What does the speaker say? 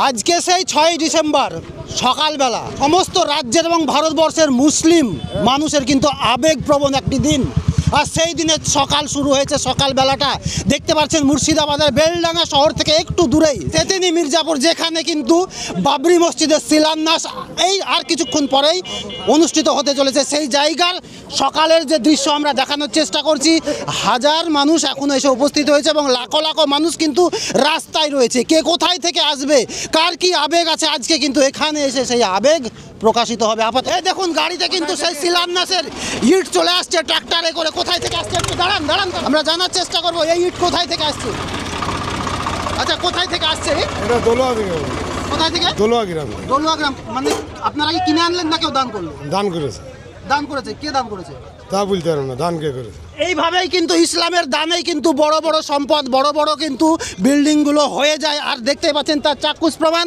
আজকে সেই 6ই ডিসেম্বর সকালবেলা সমস্ত রাজ্যের এবং ভারতবর্ষের মুসলিম মানুষের কিন্তু আবেগপ্রবণ একটি দিন। আর সেই দিনের সকাল শুরু হয়েছে সকালবেলাটা দেখতে পাচ্ছেন মুর্শিদাবাদের বেলডাঙ্গা শহর থেকে একটু দূরেই তেতিনি মির্জাপুর, যেখানে কিন্তু বাবরি মসজিদের শিলান্যাস এই আর কিছুক্ষণ পরেই অনুষ্ঠিত হতে চলেছে। সেই জায়গার সকালের যে দৃশ্য আমরা দেখানোর চেষ্টা করছি। হাজার মানুষ এখনও এসে উপস্থিত হয়েছে এবং লাখো লাখো মানুষ কিন্তু রাস্তায় রয়েছে। কে কোথায় থেকে আসবে, কার কি আবেগ আছে, আজকে কিন্তু এখানে এসে সেই আবেগ প্রকাশিত হবে। আপাতত এই দেখুন গাড়িতে কিন্তু সেই শিলান্যাসের ইট চলে আসছে ট্রাক্টরে করে। কোথায় থেকে আসছে একটু দাঁড়ান আমরা জানার চেষ্টা করবো এই ইট কোথায় থেকে আসছে। আচ্ছা, কোথায় থেকে আসছে? এটা দোলোয়া থেকে। কোথায় থেকে? দোলোয়া গ্রাম। দোলোয়া গ্রাম। মানে আপনারা কি কিনে আনলেন না কেউ দান করলো? দান করেছে। দান করেছে? কে দান করেছে তা বলতে পারবো না, দান কে করেছে। এইভাবেই কিন্তু ইসলামের দানেই কিন্তু বড় বড় সম্পদ, বড় বড় কিন্তু বিল্ডিংগুলো হয়ে যায়। আর দেখতে পাচ্ছেন তার চাক্ষুষ প্রমাণ।